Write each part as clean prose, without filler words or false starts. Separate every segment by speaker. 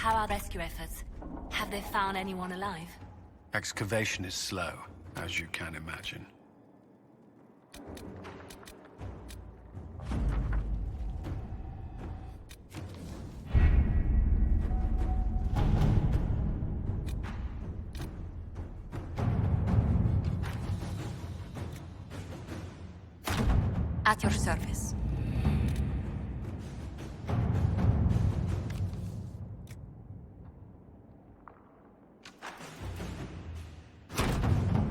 Speaker 1: How are rescue efforts? Have they found anyone alive?
Speaker 2: Excavation is slow, as you can imagine.
Speaker 1: At your service.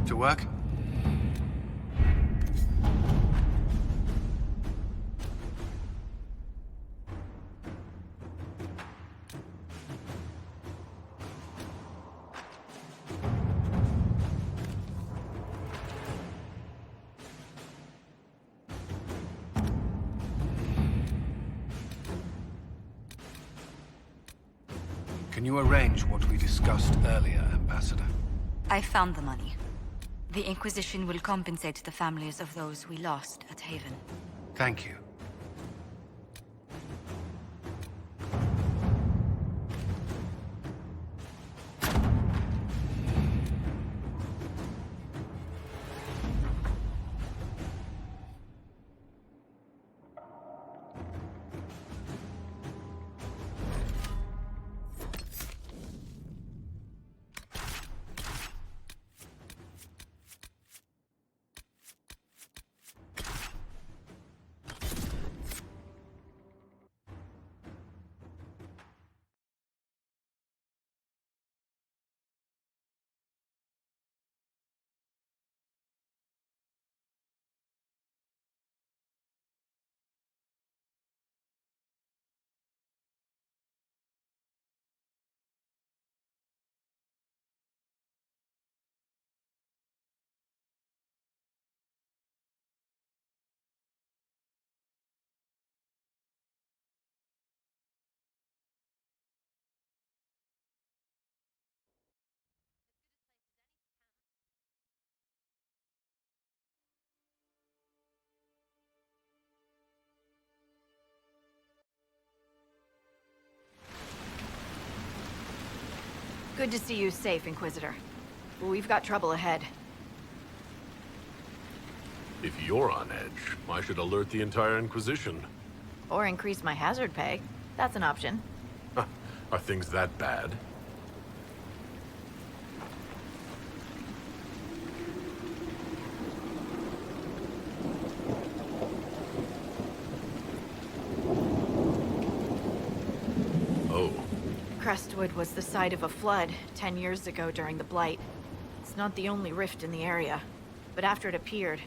Speaker 2: To work? Can you arrange what we discussed earlier, Ambassador?
Speaker 1: I found the money. The Inquisition will compensate the families of those we lost at Haven.
Speaker 2: Thank you.
Speaker 3: Good to see you safe, Inquisitor. We've got trouble ahead.
Speaker 4: If you're on edge, I should alert the entire Inquisition.
Speaker 3: Or increase my hazard pay. That's an option.
Speaker 4: Are things that bad? Oh.
Speaker 3: Crestwood was the site of a flood 10 years ago during the Blight. It's not the only rift in the area, but after it appeared,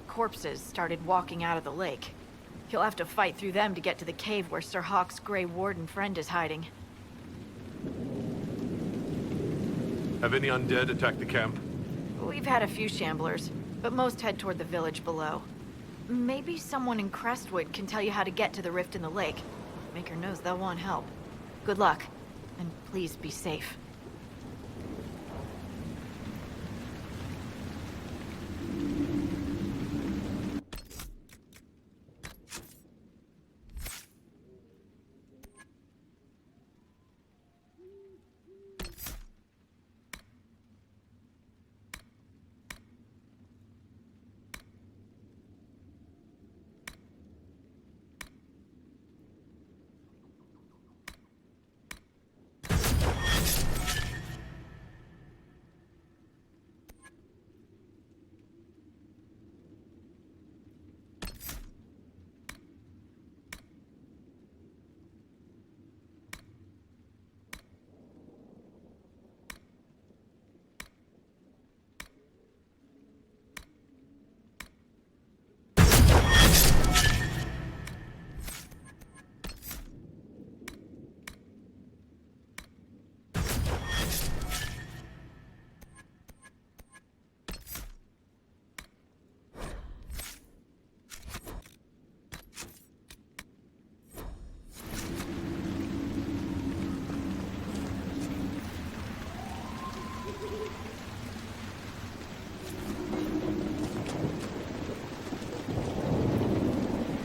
Speaker 3: corpses started walking out of the lake. You'll have to fight through them to get to the cave where Sir Hawke's Grey Warden friend is hiding.
Speaker 4: Have any undead attacked the camp?
Speaker 3: We've had a few shamblers, but most head toward the village below. Maybe someone in Crestwood can tell you how to get to the rift in the lake. Maker knows they'll want help. Good luck, and please be safe.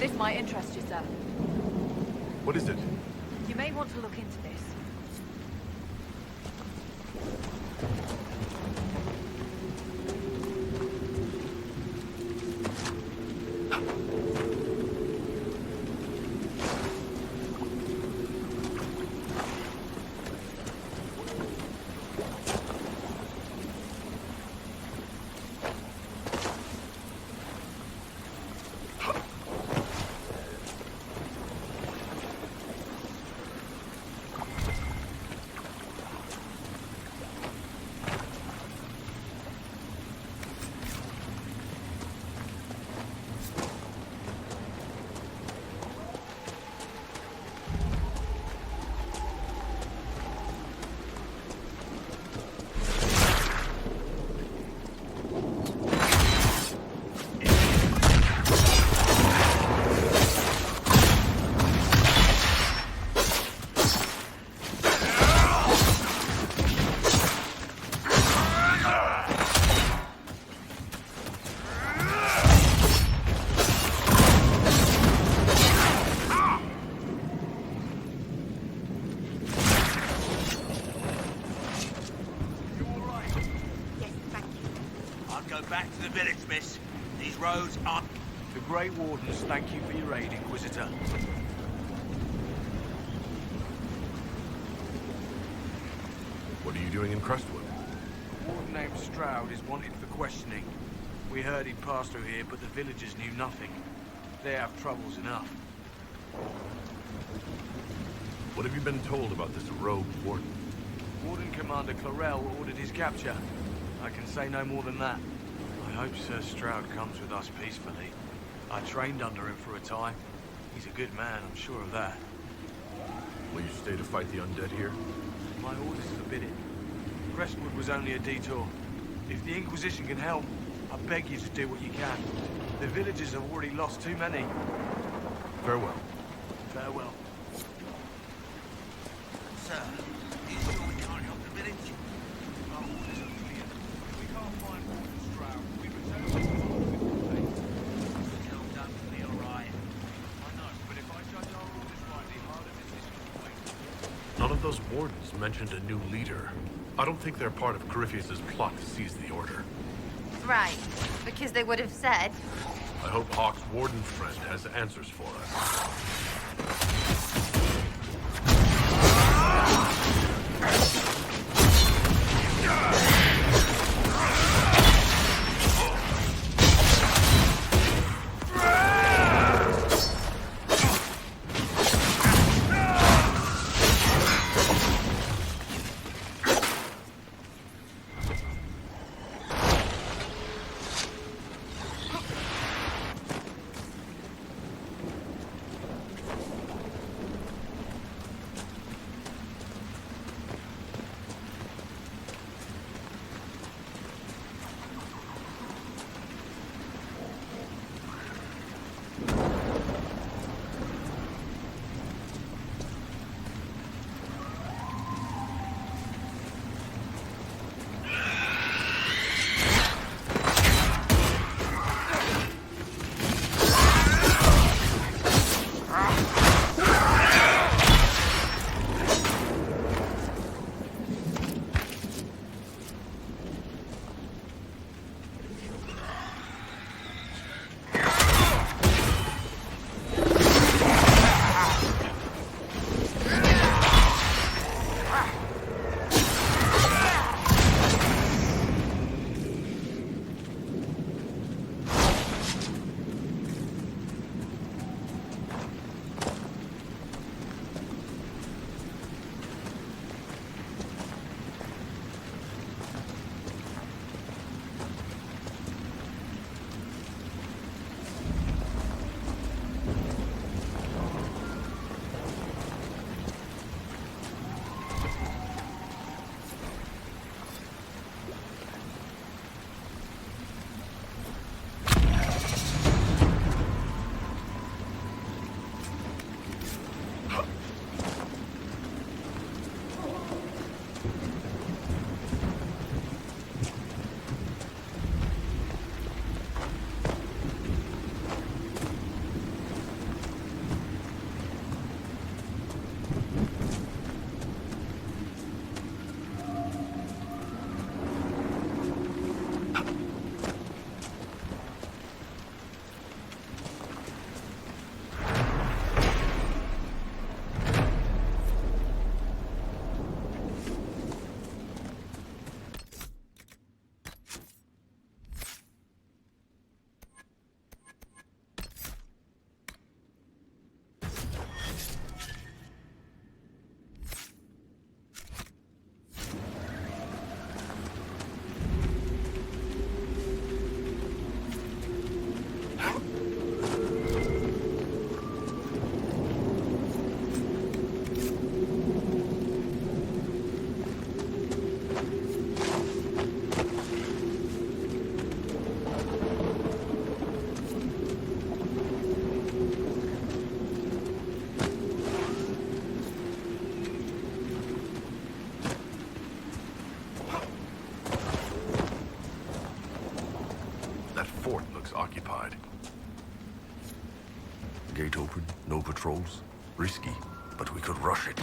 Speaker 5: This might interest you, sir.
Speaker 4: What is it?
Speaker 5: You may want to look into this.
Speaker 6: can't go back to the village, miss. These roads aren't...
Speaker 2: The Grey Wardens thank you for your aid, Inquisitor.
Speaker 4: What are you doing in Crestwood?
Speaker 2: A warden named Stroud is wanted for questioning. We heard he'd passed through here, but the villagers knew nothing. They have troubles enough.
Speaker 4: What have you been told about this rogue warden?
Speaker 2: Warden Commander Clarell ordered his capture. I can say no more than that. I hope Sir Stroud comes with us peacefully. I trained under him for a time. He's a good man, I'm sure of that.
Speaker 4: Will you stay to fight the undead here?
Speaker 2: My orders forbid it. Crestwood was only a detour. If the Inquisition can help, I beg you to do what you can. The villagers have already lost too many.
Speaker 4: Farewell.
Speaker 2: Farewell.
Speaker 6: Sir, are you sure we can't help the village?
Speaker 2: Our orders are clear. If we can't find Warden Stroud, we return to the
Speaker 6: Tell Doug to be alright.
Speaker 2: I know, but if I judge our orders rightly, harder resistance will wait.
Speaker 4: None of those wardens mentioned a new leader. I don't think they're part of Corypheus's plot to seize the Order.
Speaker 7: Right, because they would have said.
Speaker 4: I hope Hawk's warden friend has answers for us. Occupied.
Speaker 8: Gate open, no patrols. Risky, but we could rush it.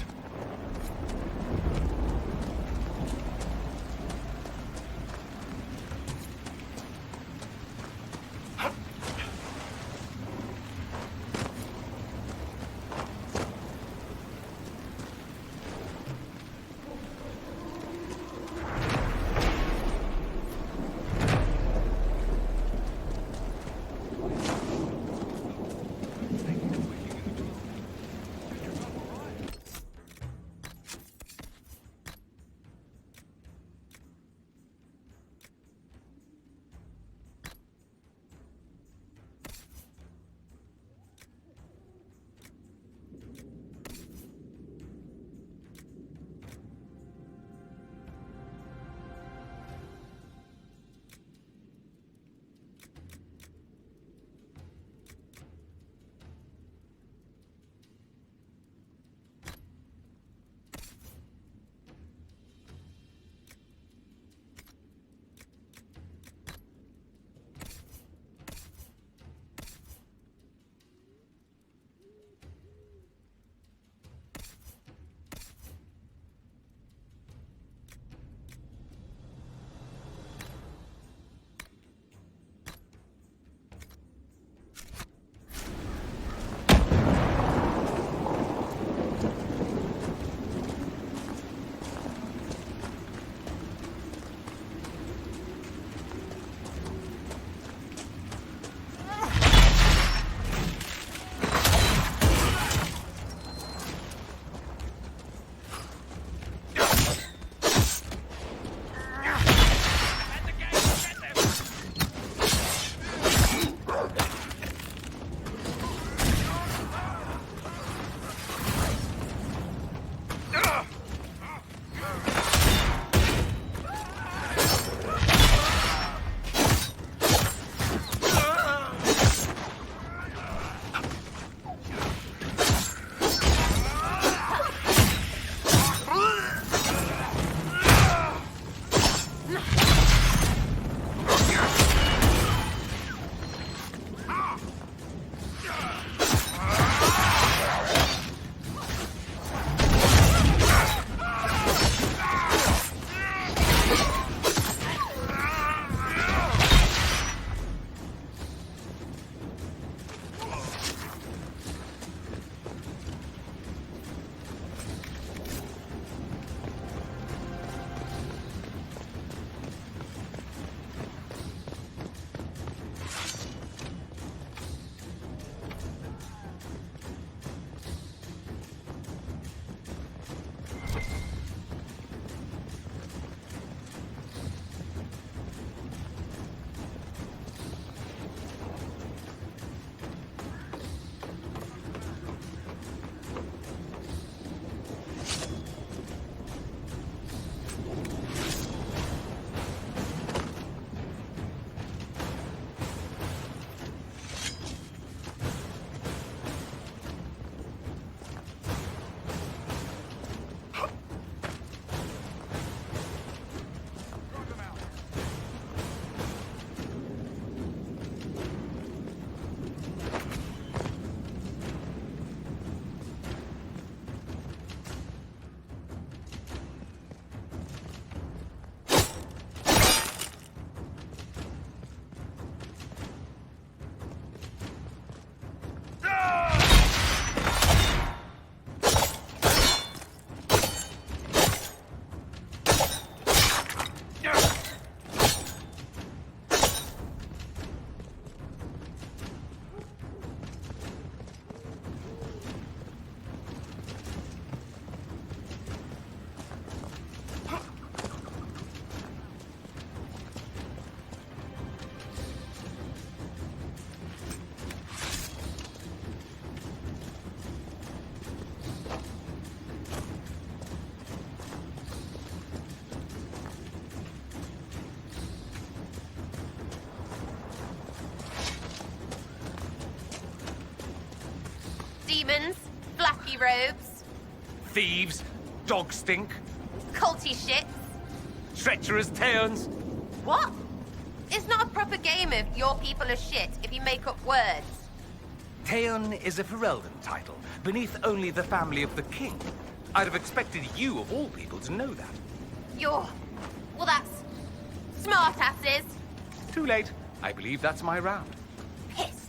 Speaker 7: demons, flappy robes,
Speaker 9: Thieves, dog stink,
Speaker 7: culty shits.
Speaker 9: treacherous towns.
Speaker 7: What? It's not a proper game of your people are shit if you make up words.
Speaker 9: Theon is a Ferelden title, beneath only the family of the king. I'd have expected you, of all people, to know that.
Speaker 7: Well, that's smart asses.
Speaker 9: Too late. I believe that's my round.
Speaker 7: Piss.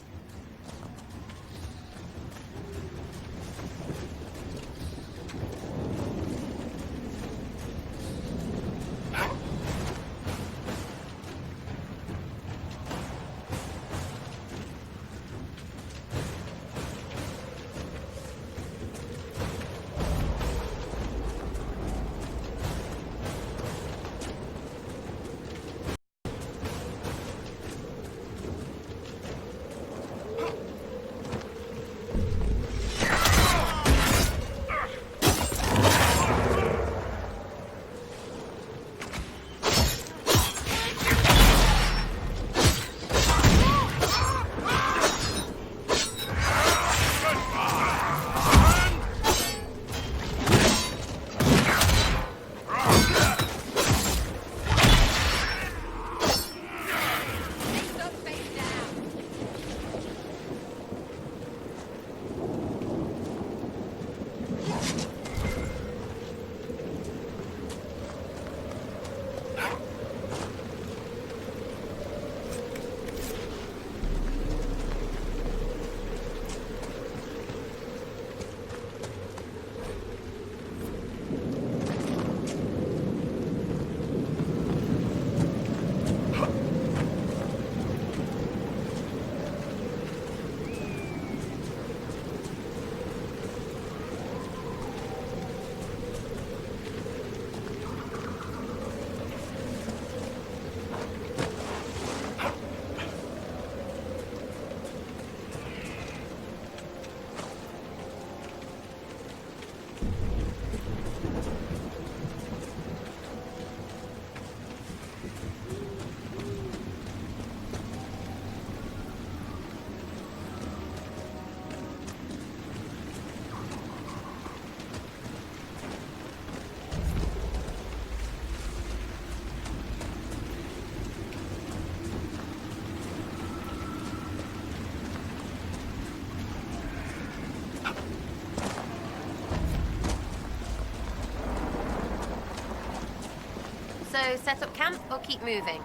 Speaker 7: So, set up camp or keep moving?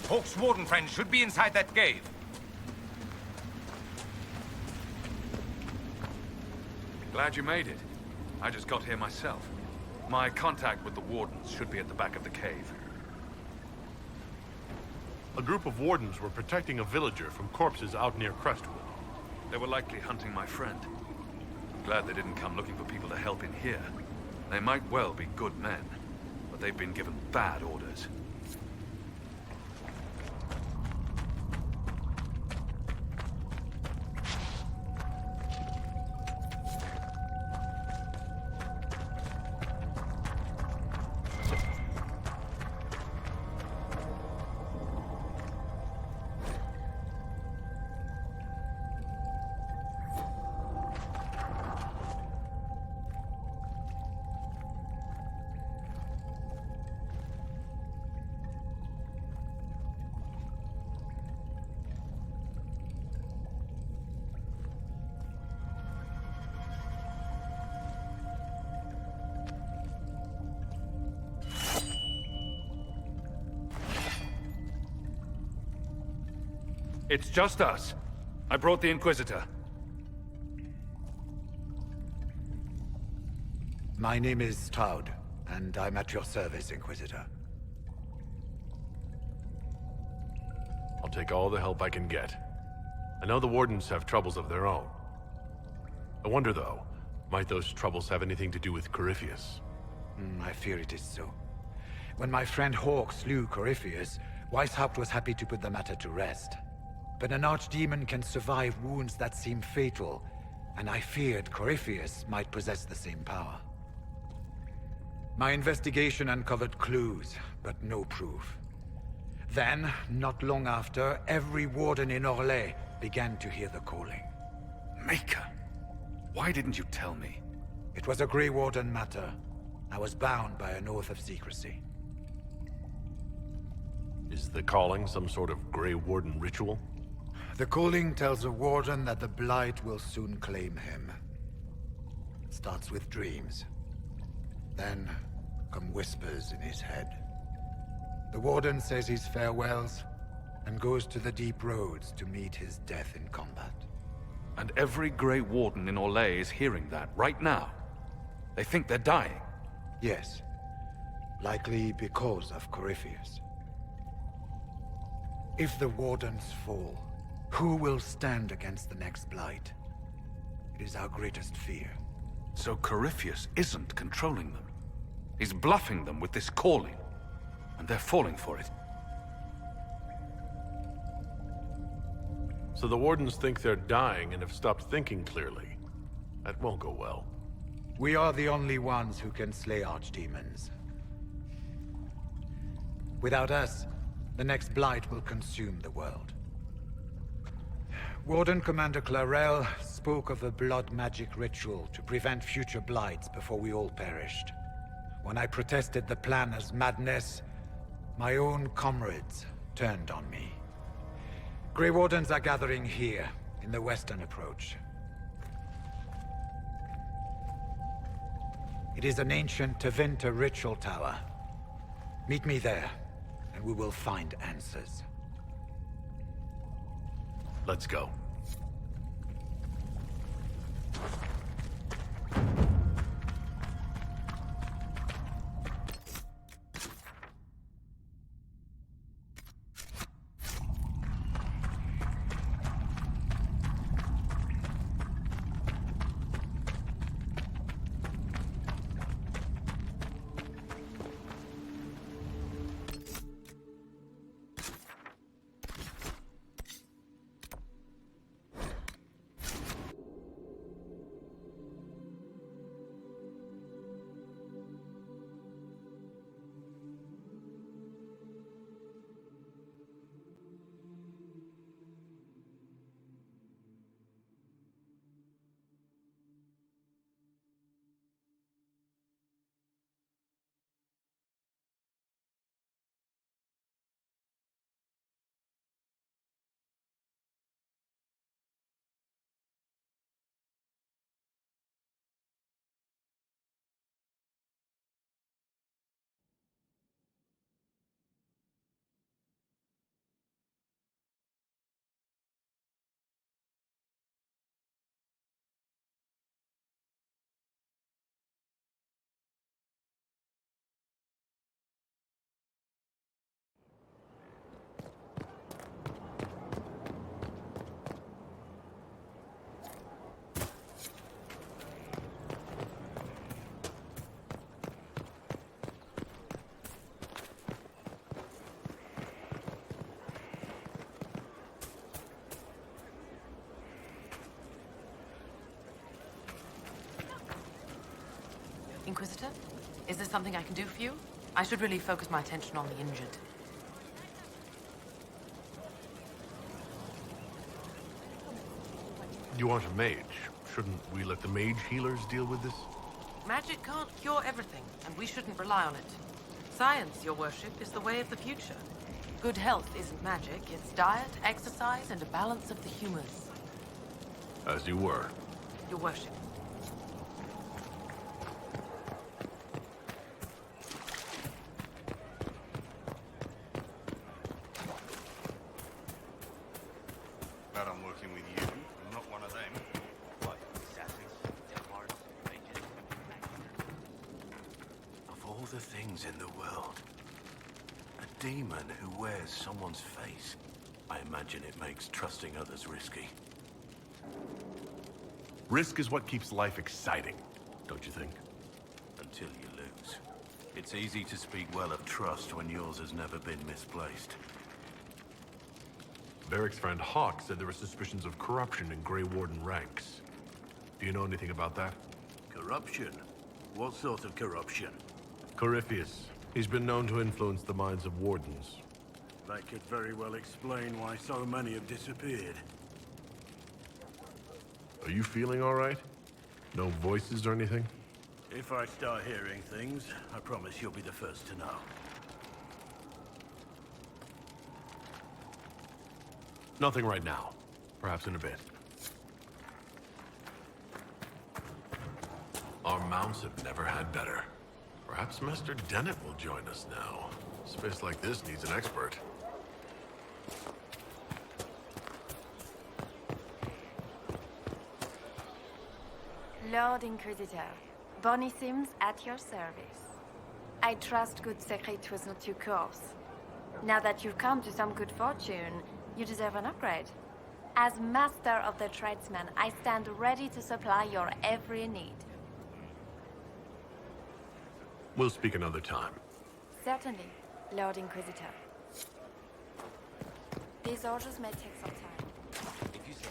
Speaker 9: Hawk's warden friend should be inside that cave.
Speaker 10: Glad you made it. I just got here myself. My contact with the wardens should be at the back of the cave.
Speaker 4: A group of wardens were protecting a villager from corpses out near Crestwood.
Speaker 10: They were likely hunting my friend. Glad they didn't come looking for people to help in here. They might well be good men, but they've been given bad orders. It's just us. I brought the Inquisitor.
Speaker 11: My name is Todd, and I'm at your service, Inquisitor.
Speaker 4: I'll take all the help I can get. I know the Wardens have troubles of their own. I wonder, though, might those troubles have anything to do with Corypheus?
Speaker 11: I fear it is so. When my friend Hawk slew Corypheus, Weishaupt was happy to put the matter to rest. But an archdemon can survive wounds that seem fatal, and I feared Corypheus might possess the same power. My investigation uncovered clues, but no proof. Then, not long after, every warden in Orlais began to hear the calling.
Speaker 10: Maker, why didn't you tell me?
Speaker 11: It was a Grey Warden matter. I was bound by an oath of secrecy.
Speaker 4: Is the calling some sort of Grey Warden ritual?
Speaker 11: The calling tells a warden that the Blight will soon claim him. It starts with dreams. Then come whispers in his head. The warden says his farewells and goes to the deep roads to meet his death in combat.
Speaker 10: And every Grey Warden in Orlais is hearing that right now. They think they're dying.
Speaker 11: Yes. Likely because of Corypheus. If the Wardens fall, who will stand against the next Blight? It is our greatest fear.
Speaker 10: So Corypheus isn't controlling them. He's bluffing them with this calling. And they're falling for it.
Speaker 4: So the Wardens think they're dying and have stopped thinking clearly. That won't go well.
Speaker 11: We are the only ones who can slay archdemons. Without us, the next Blight will consume the world. Warden Commander Clarel spoke of a blood magic ritual to prevent future blights before we all perished. When I protested the plan as madness, my own comrades turned on me. Grey Wardens are gathering here, in the western approach. It is an ancient Tevinter ritual tower. Meet me there, and we will find answers.
Speaker 4: Let's go.
Speaker 5: Is there something I can do for you? I should really focus my attention on the injured.
Speaker 4: You aren't a mage. Shouldn't we let the mage healers deal with this?
Speaker 5: Magic can't cure everything, and we shouldn't rely on it. Science, your worship, is the way of the future. Good health isn't magic, it's diet, exercise, and a balance of the humors.
Speaker 4: As you were.
Speaker 5: Your worship.
Speaker 12: Glad I'm working with you. I'm not one of them.
Speaker 6: What? Assassins? Templars? Mages?
Speaker 8: Of all the things in the world, a demon who wears someone's face. I imagine it makes trusting others risky.
Speaker 4: Risk is what keeps life exciting, don't you think?
Speaker 8: Until you lose. It's easy to speak well of trust when yours has never been misplaced.
Speaker 4: Varric's friend Hawk said there were suspicions of corruption in Grey Warden ranks. Do you know anything about that?
Speaker 8: Corruption? What sort of corruption?
Speaker 4: Corypheus. He's been known to influence the minds of wardens.
Speaker 8: That could very well explain why so many have disappeared.
Speaker 4: Are you feeling all right? No voices or anything?
Speaker 8: If I start hearing things, I promise you'll be the first to know.
Speaker 4: Nothing right now. Perhaps in a bit. Our mounts have never had better. Perhaps Master Dennett will join us now. Space like this needs an expert.
Speaker 13: Lord Inquisitor, Bonnie Sims at your service. I trust good secret was not too coarse. Now that you've come to some good fortune, you deserve an upgrade. As Master of the Tradesman, I stand ready to supply your every need.
Speaker 4: We'll speak another time.
Speaker 13: Certainly, Lord Inquisitor. These orders may take some time.
Speaker 12: If you say.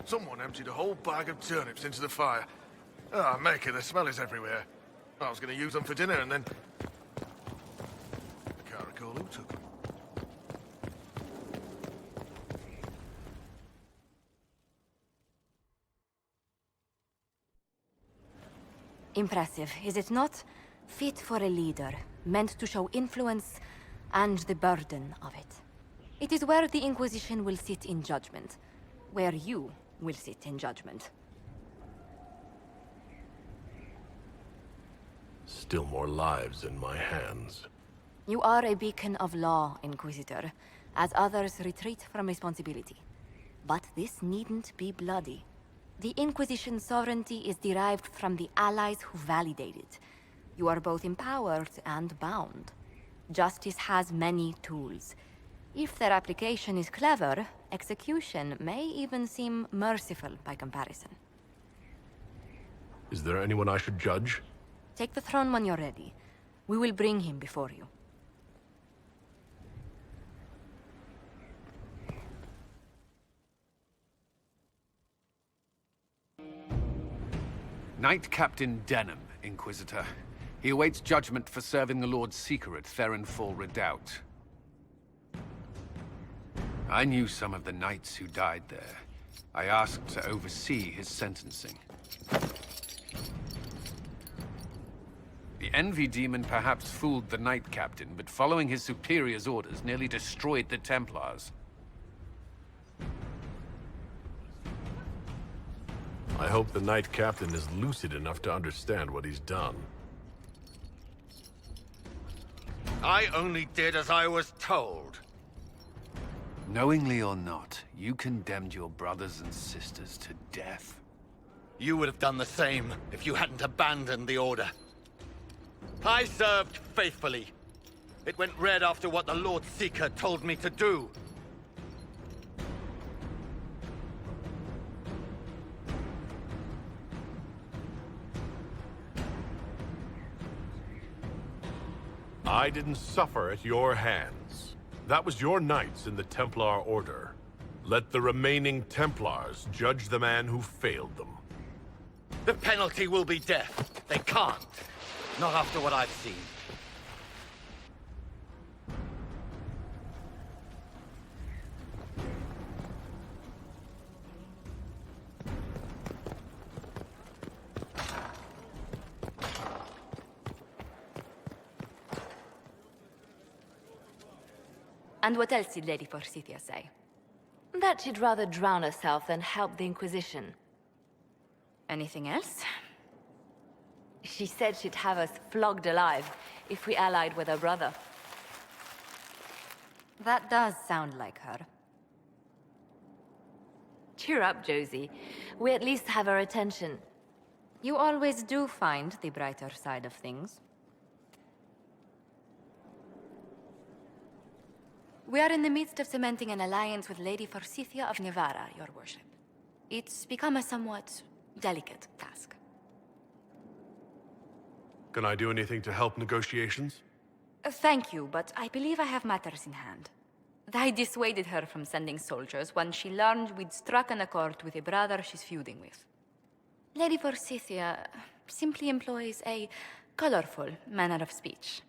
Speaker 2: Someone emptied a whole bag of turnips into the fire. Ah, Maker, the smell is everywhere. I was going to use them for dinner and then... I can't recall who took them.
Speaker 1: Impressive, is it not? Fit for a leader, meant to show influence and the burden of it. It is where the Inquisition will sit in judgment, where you will sit in judgment.
Speaker 4: Still more lives in my hands.
Speaker 1: You are a beacon of law, Inquisitor, as others retreat from responsibility. But this needn't be bloody. The Inquisition's sovereignty is derived from the allies who validate it. You are both empowered and bound. Justice has many tools. If their application is clever, execution may even seem merciful by comparison.
Speaker 4: Is there anyone I should judge?
Speaker 1: Take the throne when you're ready. We will bring him before you.
Speaker 9: Knight Captain Denham, Inquisitor. He awaits judgment for serving the Lord's Seeker at Therenfall Redoubt. I knew some of the knights who died there. I asked to oversee his sentencing. The Envy Demon perhaps fooled the Knight Captain, but following his superior's orders nearly destroyed the Templars.
Speaker 4: I hope the Knight Captain is lucid enough to understand what he's done.
Speaker 12: I only did as I was told.
Speaker 8: Knowingly or not, you condemned your brothers and sisters to death.
Speaker 14: You would have done the same if you hadn't abandoned the Order. I served faithfully. It went red after what the Lord Seeker told me to do.
Speaker 4: I didn't suffer at your hands. That was your knights in the Templar Order. Let the remaining Templars judge the man who failed them.
Speaker 14: The penalty will be death. They can't. Not after what I've seen.
Speaker 1: And what else did Lady Forsythia say? That she'd rather drown herself than help the Inquisition. Anything else? She said she'd have us flogged alive if we allied with her brother. That does sound like her. Cheer up, Josie. We at least have her attention. You always do find the brighter side of things. We are in the midst of cementing an alliance with Lady Forsythia of Navarra, your worship. It's become a somewhat delicate task.
Speaker 4: Can I do anything to help negotiations?
Speaker 1: Thank you, but I believe I have matters in hand. I dissuaded her from sending soldiers when she learned we'd struck an accord with a brother she's feuding with. Lady Forsythia simply employs a colorful manner of speech.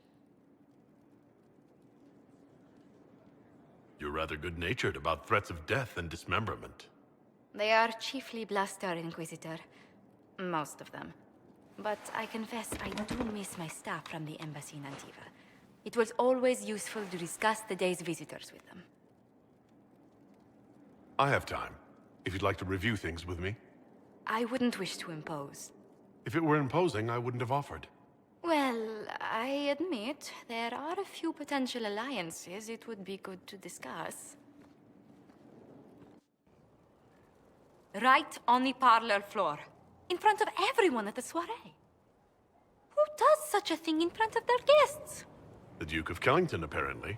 Speaker 4: You're rather good-natured about threats of death and dismemberment.
Speaker 1: They are chiefly bluster, Inquisitor. Most of them. But I confess I do miss my staff from the embassy in Antiva. It was always useful to discuss the day's visitors with them.
Speaker 4: I have time, if you'd like to review things with me.
Speaker 1: I wouldn't wish to impose.
Speaker 4: If it were imposing, I wouldn't have offered.
Speaker 1: Well, I admit there are a few potential alliances it would be good to discuss. Right on the parlor floor, in front of everyone at the soiree. Who does such a thing in front of their guests?
Speaker 4: The Duke of Kellington, apparently.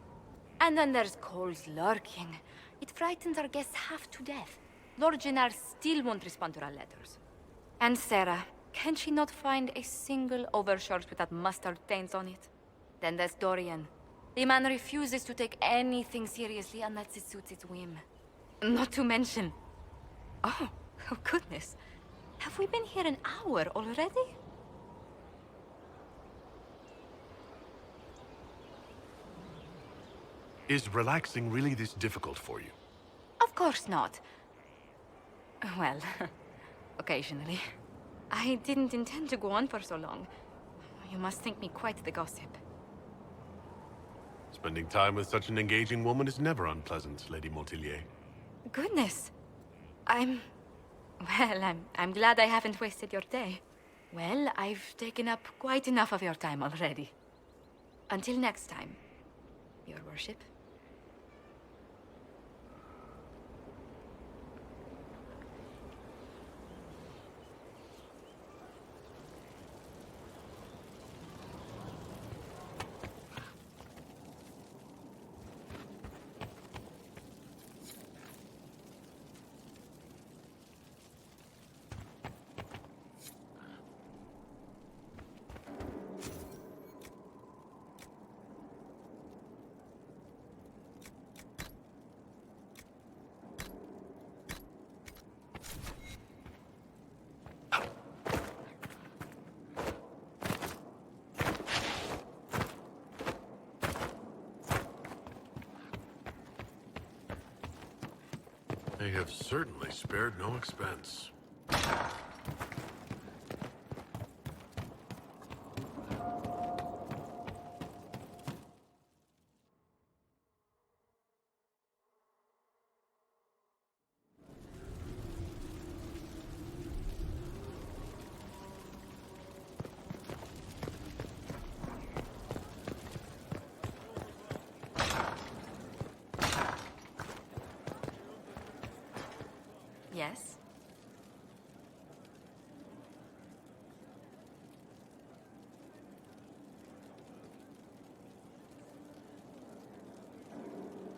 Speaker 1: And then there's Cole's lurking. It frightens our guests half to death. Lord Gennard still won't respond to our letters. And Sarah, can she not find a single overshirt with that mustard stains on it? Then there's Dorian. The man refuses to take anything seriously unless it suits his whim. Not to mention... Oh goodness. Have we been here an hour already?
Speaker 4: Is relaxing really this difficult for you?
Speaker 1: Of course not. Well, occasionally. I didn't intend to go on for so long. You must think me quite the gossip.
Speaker 4: Spending time with such an engaging woman is never unpleasant, Lady Montilyet.
Speaker 1: Goodness. I'm glad I haven't wasted your day. Well, I've taken up quite enough of your time already. Until next time, Your Worship.
Speaker 4: They have certainly spared no expense.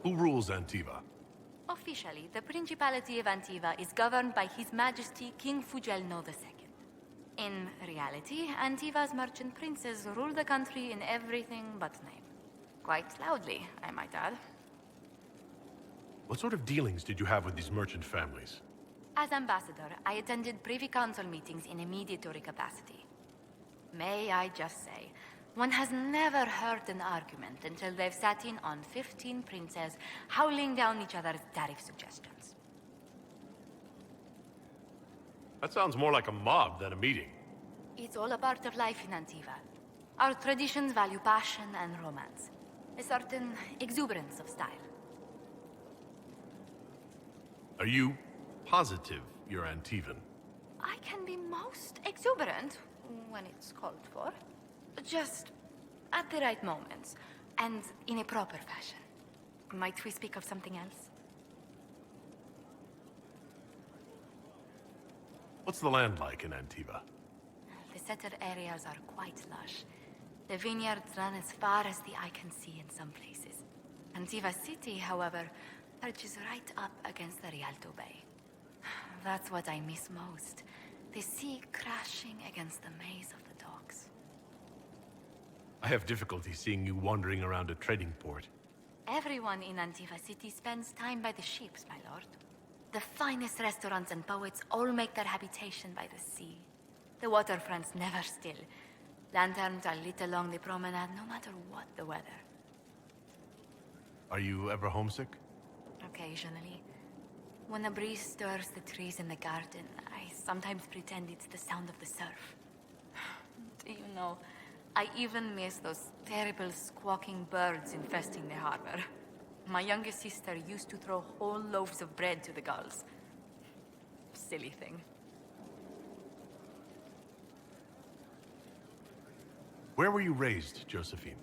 Speaker 4: Who rules Antiva?
Speaker 1: Officially, the Principality of Antiva is governed by His Majesty King Fugelno II. In reality, Antiva's merchant princes rule the country in everything but name. Quite loudly, I might add.
Speaker 4: What sort of dealings did you have with these merchant families?
Speaker 1: As ambassador, I attended Privy Council meetings in a mediatory capacity. May I just say, one has never heard an argument until they've sat in on 15 princes howling down each other's tariff suggestions.
Speaker 4: That sounds more like a mob than a meeting.
Speaker 1: It's all a part of life in Antiva. Our traditions value passion and romance. A certain exuberance of style.
Speaker 4: Are you positive you're Antivan?
Speaker 1: I can be most exuberant when it's called for. Just at the right moments, and in a proper fashion. Might we speak of something else?
Speaker 4: What's the land like in Antiva?
Speaker 1: The settled areas are quite lush. The vineyards run as far as the eye can see in some places. Antiva City, however, perches right up against the Rialto Bay. That's what I miss most. The sea crashing against the maze of the docks.
Speaker 4: I have difficulty seeing you wandering around a trading port.
Speaker 1: Everyone in Antiva City spends time by the ships, my lord. The finest restaurants and poets all make their habitation by the sea. The waterfront's never still. Lanterns are lit along the promenade no matter what the weather.
Speaker 4: Are you ever homesick?
Speaker 1: Occasionally. When a breeze stirs the trees in the garden, I sometimes pretend it's the sound of the surf. Do you know, I even miss those terrible squawking birds infesting the harbor. My youngest sister used to throw whole loaves of bread to the gulls. Silly thing.
Speaker 4: Where were you raised, Josephine?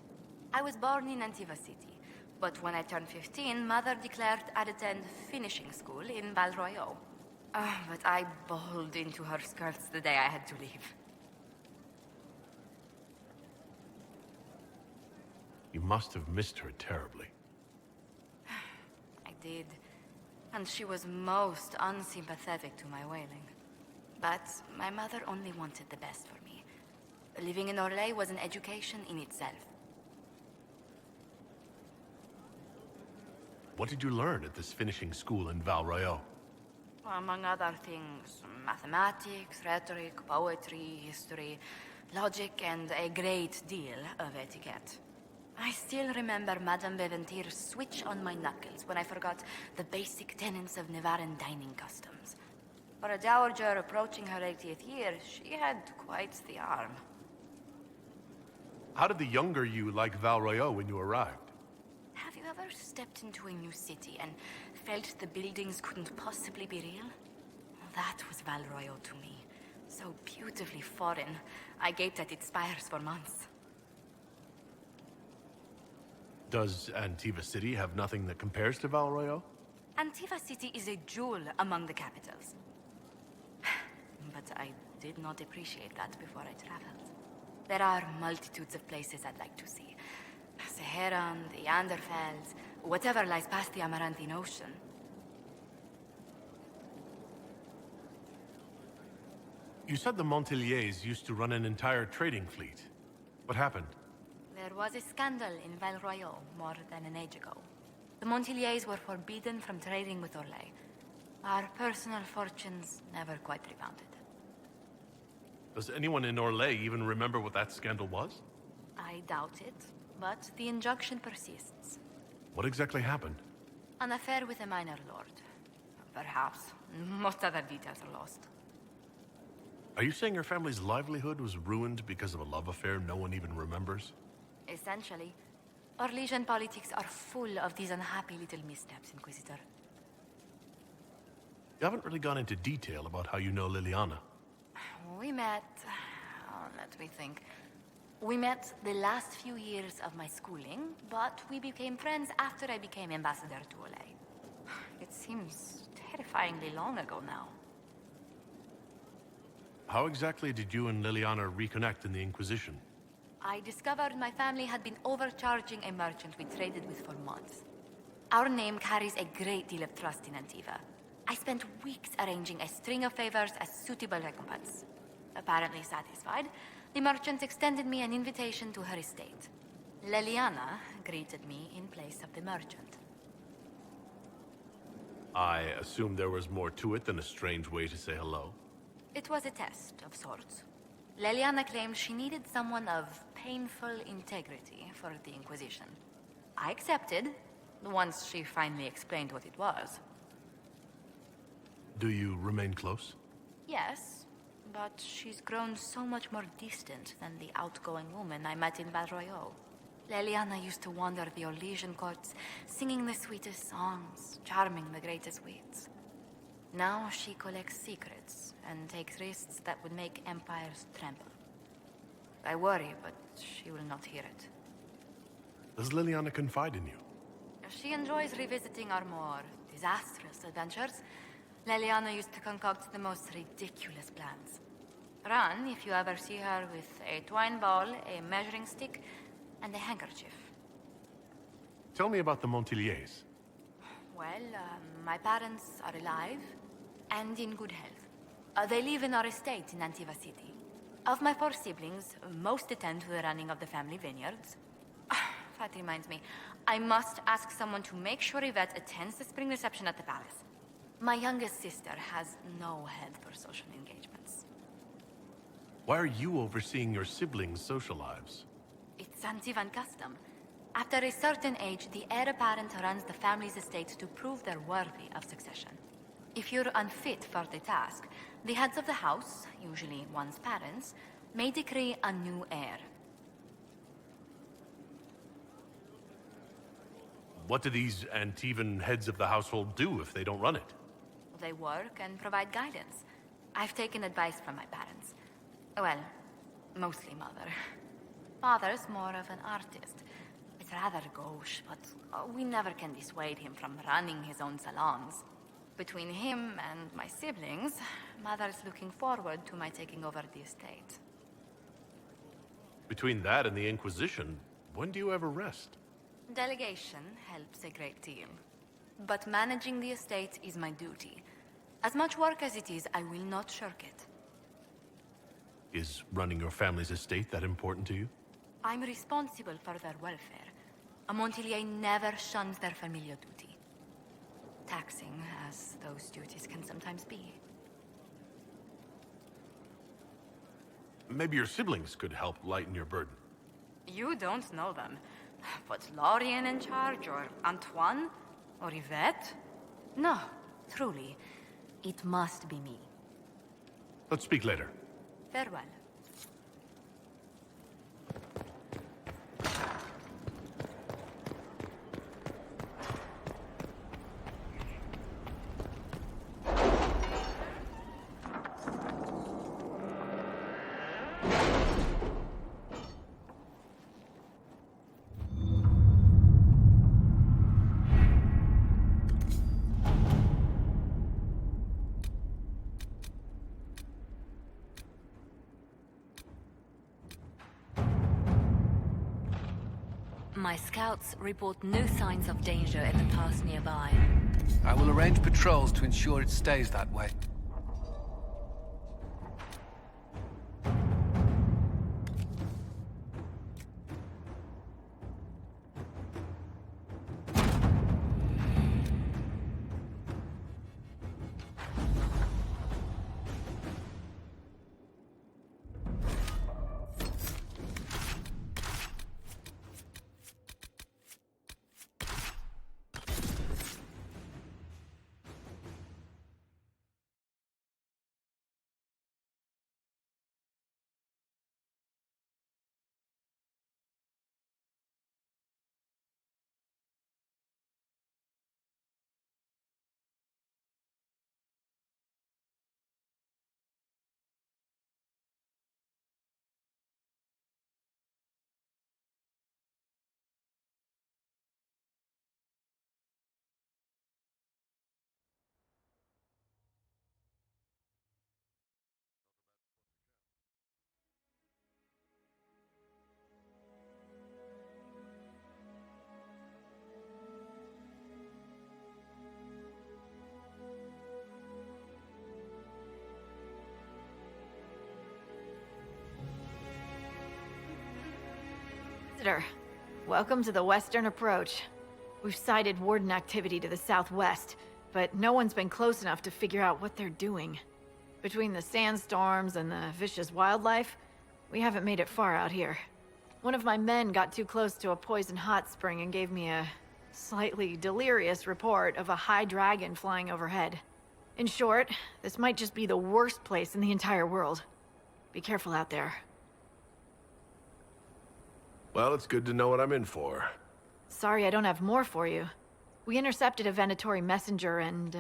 Speaker 1: I was born in Antiva City, but when I turned 15, Mother declared I'd attend finishing school in Val Royeaux. But I bawled into her skirts the day I had to leave.
Speaker 4: You must have missed her terribly.
Speaker 1: I did. And she was most unsympathetic to my wailing. But my mother only wanted the best for me. Living in Orlais was an education in itself.
Speaker 4: What did you learn at this finishing school in Val Royeaux?
Speaker 1: Among other things, mathematics, rhetoric, poetry, history, logic, and a great deal of etiquette. I still remember Madame Beventir's switch on my knuckles when I forgot the basic tenets of Nevaran dining customs. For a dowager approaching her 80th year, she had quite the arm.
Speaker 4: How did the younger you like Val Royeaux when you arrived?
Speaker 1: Have you ever stepped into a new city and felt the buildings couldn't possibly be real? That was Val Royeaux to me. So beautifully foreign, I gaped at its spires for months.
Speaker 4: Does Antiva City have nothing that compares to Val Royeaux?
Speaker 1: Antiva City is a jewel among the capitals. But I did not appreciate that before I traveled. There are multitudes of places I'd like to see. Saharan, the Anderfels, whatever lies past the Amarantine Ocean.
Speaker 4: You said the Montiliers used to run an entire trading fleet. What happened?
Speaker 1: There was a scandal in Val Royeaux more than an age ago. The Montiliers were forbidden from trading with Orlais. Our personal fortunes never quite rebounded.
Speaker 4: Does anyone in Orlais even remember what that scandal was?
Speaker 1: I doubt it, but the injunction persists.
Speaker 4: What exactly happened?
Speaker 1: An affair with a minor lord. Perhaps. Most other details are lost.
Speaker 4: Are you saying your family's livelihood was ruined because of a love affair no one even remembers?
Speaker 1: Essentially. Orlesian politics are full of these unhappy little missteps, Inquisitor.
Speaker 4: You haven't really gone into detail about how you know Liliana.
Speaker 1: We met... let me think. We met the last few years of my schooling, but we became friends after I became ambassador to Orlais. It seems terrifyingly long ago now.
Speaker 4: How exactly did you and Liliana reconnect in the Inquisition?
Speaker 1: I discovered my family had been overcharging a merchant we traded with for months. Our name carries a great deal of trust in Antiva. I spent weeks arranging a string of favors as suitable recompense. Apparently satisfied, the merchant extended me an invitation to her estate. Leliana greeted me in place of the merchant.
Speaker 4: I assume there was more to it than a strange way to say hello.
Speaker 1: It was a test of sorts. Leliana claimed she needed someone of painful integrity for the Inquisition. I accepted, once she finally explained what it was.
Speaker 4: Do you remain close?
Speaker 1: Yes, but she's grown so much more distant than the outgoing woman I met in Val Royeaux. Leliana used to wander the Orlesian courts, singing the sweetest songs, charming the greatest wits. Now she collects secrets and takes risks that would make empires tremble. I worry, but she will not hear it.
Speaker 4: Does Liliana confide in you?
Speaker 1: She enjoys revisiting our more disastrous adventures. Leliana used to concoct the most ridiculous plans. Run if you ever see her with a twine ball, a measuring stick, and a handkerchief.
Speaker 4: Tell me about the Montiliers.
Speaker 1: Well, my parents are alive and in good health. They live in our estate in Antiva City. Of my 4 siblings, most attend to the running of the family vineyards. That reminds me, I must ask someone to make sure Yvette attends the spring reception at the palace. My youngest sister has no head for social engagements.
Speaker 4: Why are you overseeing your siblings' social lives?
Speaker 1: It's Antivan custom. After a certain age, the heir apparent runs the family's estate to prove they're worthy of succession. If you're unfit for the task, the heads of the house, usually one's parents, may decree a new heir.
Speaker 4: What do these Antivan heads of the household do if they don't run it?
Speaker 1: They work and provide guidance. I've taken advice from my parents. Well, mostly mother. Father's more of an artist. It's rather gauche, but we never can dissuade him from running his own salons. Between him and my siblings, mother's looking forward to my taking over the estate.
Speaker 4: Between that and the Inquisition, when do you ever rest?
Speaker 1: Delegation helps a great deal. But managing the estate is my duty. As much work as it is, I will not shirk it.
Speaker 4: Is running your family's estate that important to you?
Speaker 1: I'm responsible for their welfare. A Montilier never shuns their familial duty. Taxing as those duties can sometimes be.
Speaker 4: Maybe your siblings could help lighten your burden.
Speaker 1: You don't know them. But Lorien in charge, or Antoine, or Yvette? No, truly. It must be me.
Speaker 4: Let's speak later.
Speaker 1: Farewell. My scouts report no signs of danger in the pass nearby.
Speaker 15: I will arrange patrols to ensure it stays that way.
Speaker 3: Inquisitor, welcome to the Western Approach. We've sighted Warden activity to the southwest, but no one's been close enough to figure out what they're doing. Between the sandstorms and the vicious wildlife, we haven't made it far out here. One of my men got too close to a poison hot spring and gave me a slightly delirious report of a high dragon flying overhead. In short, this might just be the worst place in the entire world. Be careful out there.
Speaker 16: Well, it's good to know what I'm in for.
Speaker 3: Sorry I don't have more for you. We intercepted a Venatori messenger and,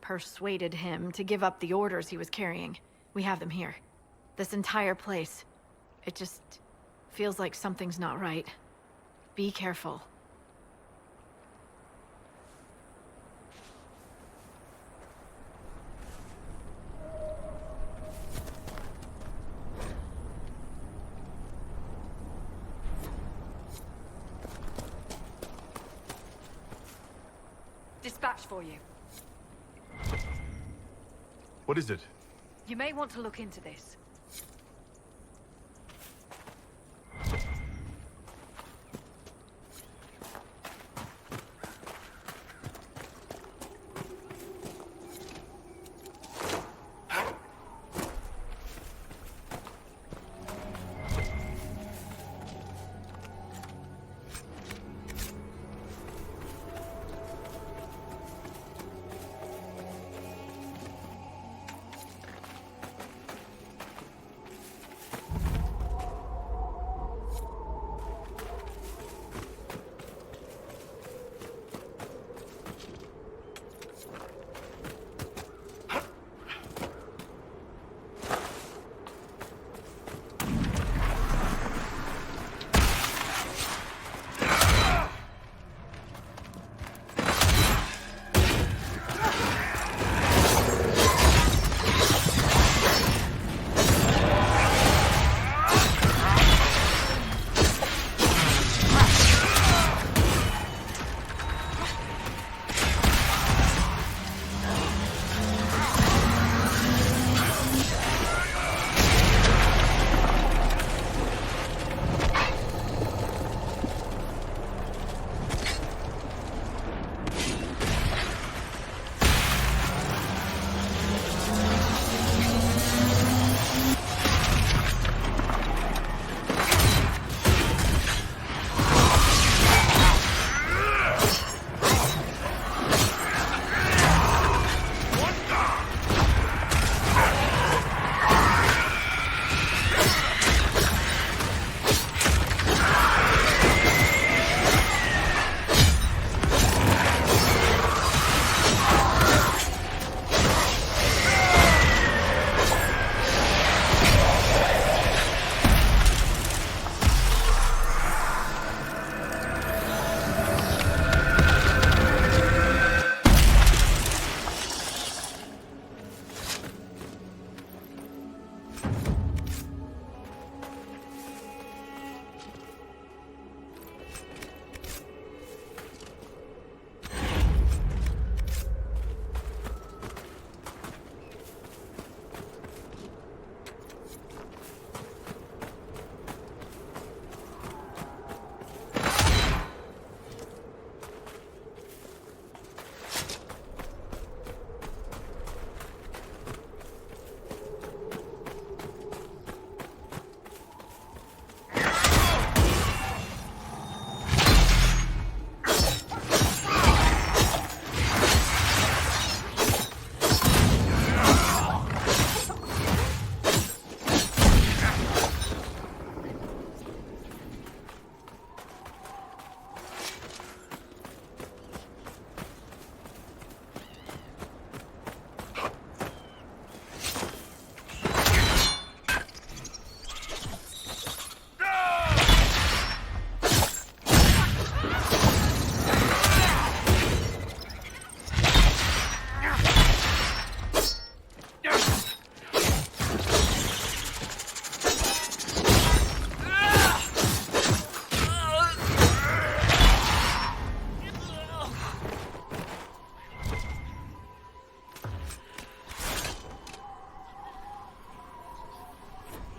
Speaker 3: persuaded him to give up the orders he was carrying. We have them here. This entire place. It just feels like something's not right. Be careful.
Speaker 17: Dispatch for you.
Speaker 4: What is it?
Speaker 17: You may want to look into this.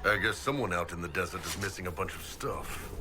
Speaker 16: I guess someone out in the desert is missing a bunch of stuff.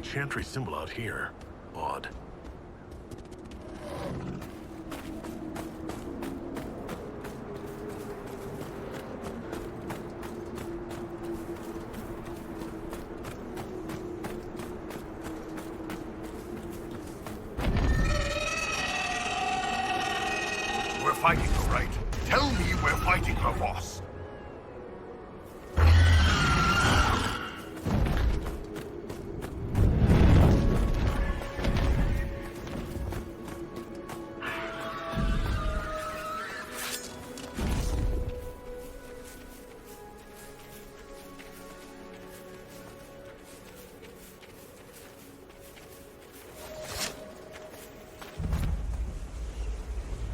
Speaker 16: chantry symbol out here. Odd.
Speaker 8: We're fighting her, right? Tell me we're fighting her, boss.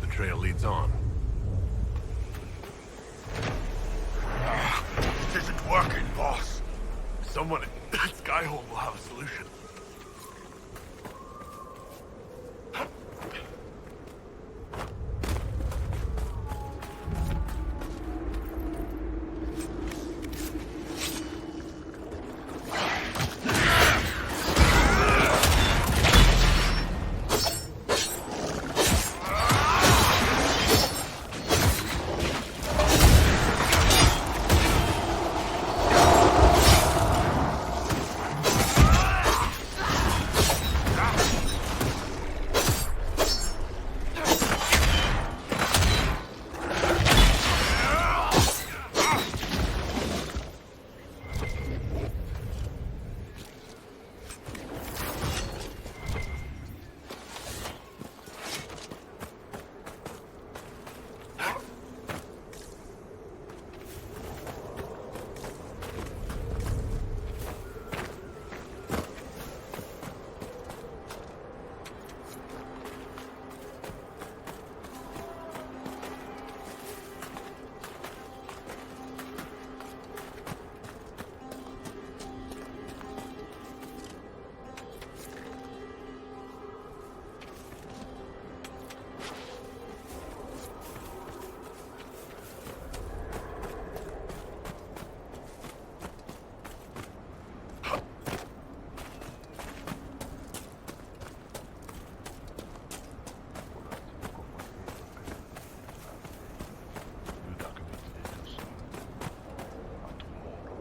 Speaker 16: The trail leads on.
Speaker 8: This isn't working, boss.
Speaker 16: Someone in Skyhold will have a solution.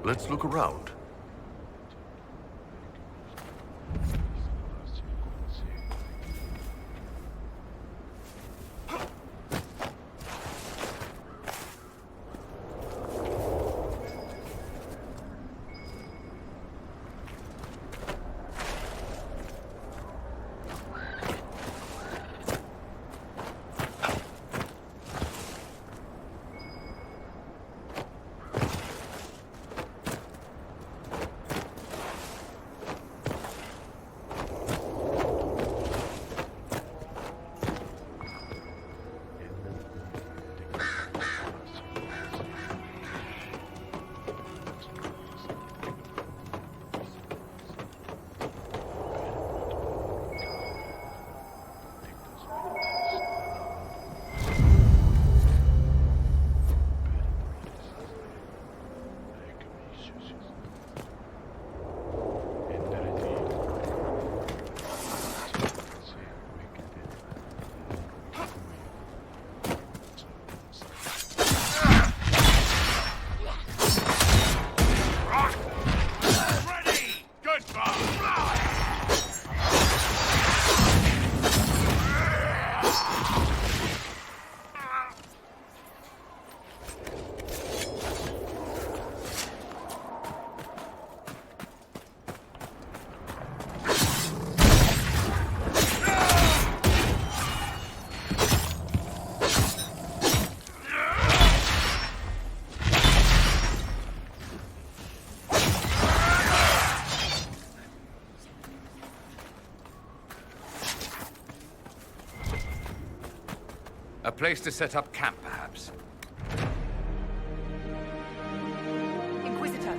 Speaker 16: Let's look around.
Speaker 9: A place to set up camp, perhaps.
Speaker 17: Inquisitor.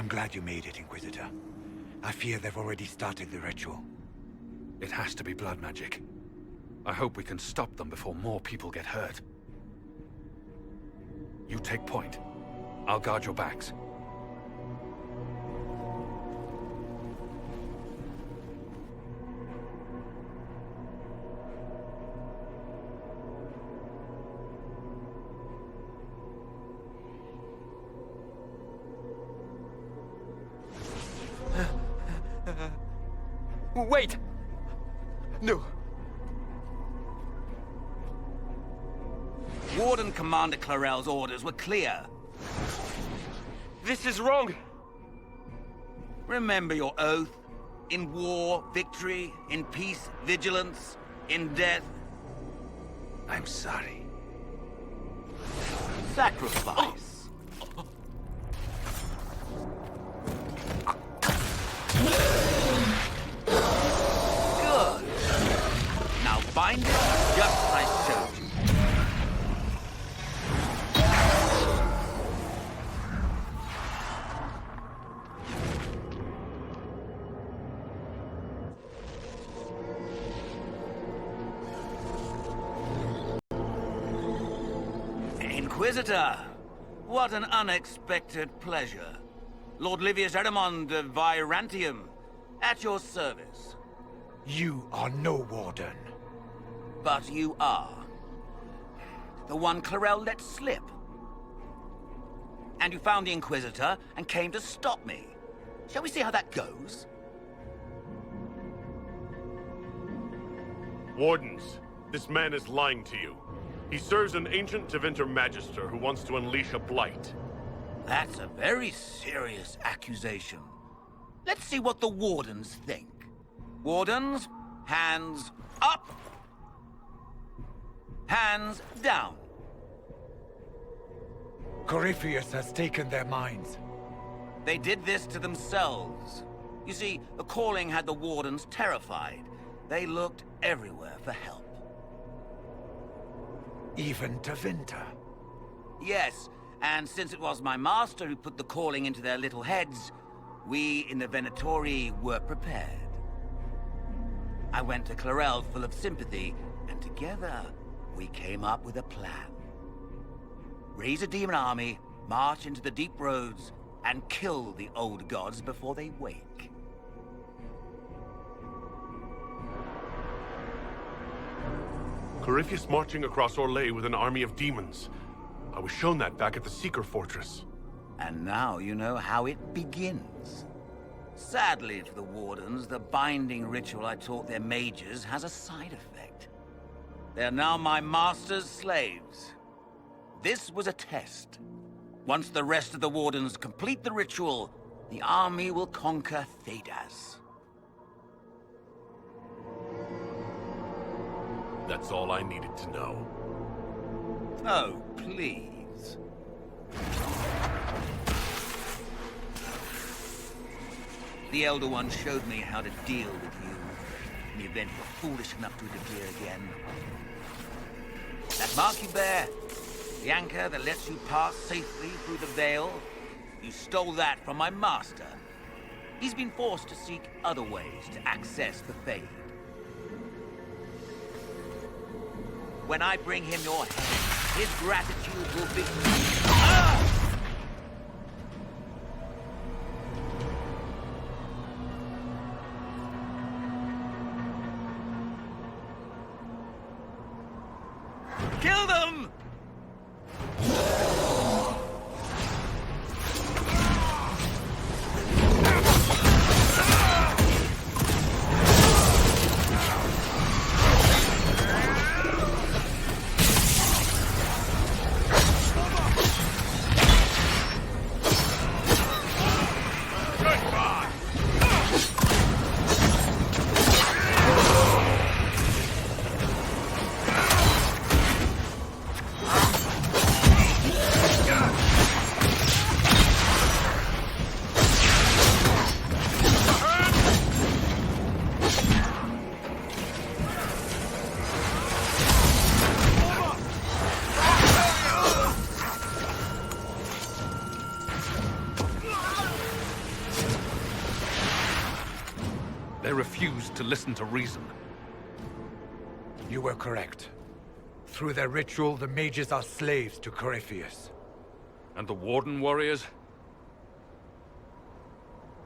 Speaker 11: I'm glad you made it, Inquisitor. I fear they've already started the ritual.
Speaker 10: It has to be blood magic. I hope we can stop them before more people get hurt. You take point. I'll guard your backs.
Speaker 18: Wait! No.
Speaker 9: Warden Commander Clarel's orders were clear.
Speaker 18: This is wrong.
Speaker 9: Remember your oath. In war, victory. In peace, vigilance. In death,
Speaker 11: I'm sorry.
Speaker 9: sacrifice. Good. Now bind it just as I showed you. Inquisitor, what an unexpected pleasure. Lord Livius Erimond of Virantium, at your service.
Speaker 11: You are no warden.
Speaker 9: But you are. The one Clarel let slip. And you found the Inquisitor and came to stop me. Shall we see how that goes?
Speaker 16: Wardens, this man is lying to you. He serves an ancient Tevinter Magister who wants to unleash a blight.
Speaker 9: That's a very serious accusation. Let's see what the Wardens think. Wardens, hands up. Hands down.
Speaker 11: Corypheus has taken their minds.
Speaker 9: They did this to themselves. You see, the calling had the Wardens terrified. They looked everywhere for help.
Speaker 11: Even Tevinter?
Speaker 9: Yes, and since it was my master who put the calling into their little heads, we in the Venatori were prepared. I went to Clarel full of sympathy, and together we came up with a plan. Raise a demon army, march into the deep roads, and kill the old gods before they wake.
Speaker 16: Corypheus marching across Orlais with an army of demons. I was shown that back at the Seeker Fortress.
Speaker 9: And now you know how it begins. Sadly for the Wardens, the binding ritual I taught their mages has a side effect. They're now my master's slaves. This was a test. Once the rest of the Wardens complete the ritual, the army will conquer Thedas.
Speaker 16: That's all I needed to know.
Speaker 9: Oh, please. The Elder One showed me how to deal with you in the event you're foolish enough to interfere again. That mark you bear, the anchor that lets you pass safely through the veil, you stole that from my master. He's been forced to seek other ways to access the Fade. When I bring him your head, his gratitude will be... Ah! Kill them!
Speaker 10: They refused to listen to reason.
Speaker 11: You were correct. Through their ritual, the mages are slaves to Corypheus.
Speaker 10: And the Warden warriors?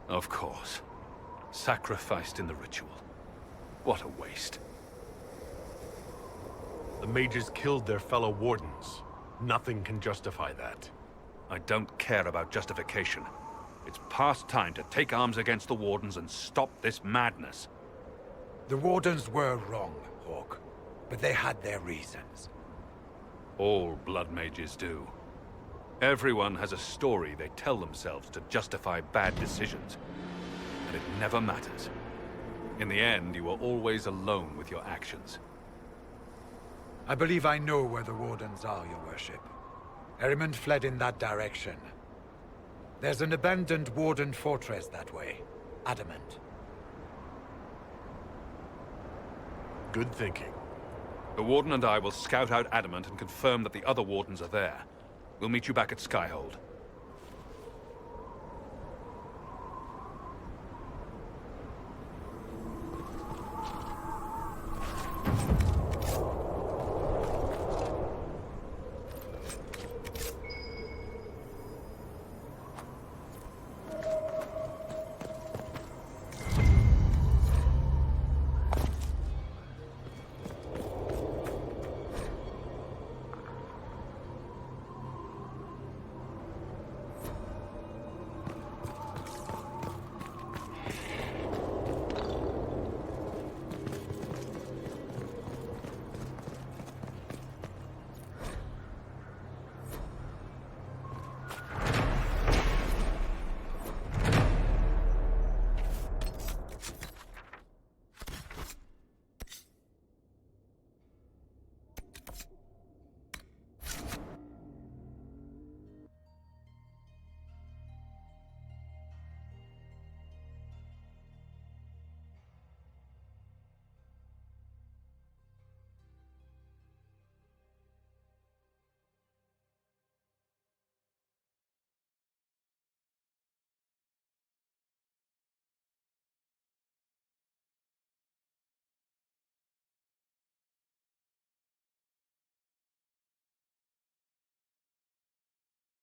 Speaker 10: Of course. Sacrificed in the ritual. What a waste.
Speaker 4: The mages killed their fellow Wardens. Nothing can justify that.
Speaker 10: I don't care about justification. It's past time to take arms against the Wardens and stop this madness.
Speaker 11: The Wardens were wrong, Hawk. But they had their reasons.
Speaker 10: All blood mages do. Everyone has a story they tell themselves to justify bad decisions. And it never matters. In the end, you are always alone with your actions.
Speaker 11: I believe I know where the Wardens are, Your Worship. Erimond fled in that direction. There's an abandoned Warden fortress that way. Adamant.
Speaker 4: Good thinking.
Speaker 10: The Warden and I will scout out Adamant and confirm that the other Wardens are there. We'll meet you back at Skyhold.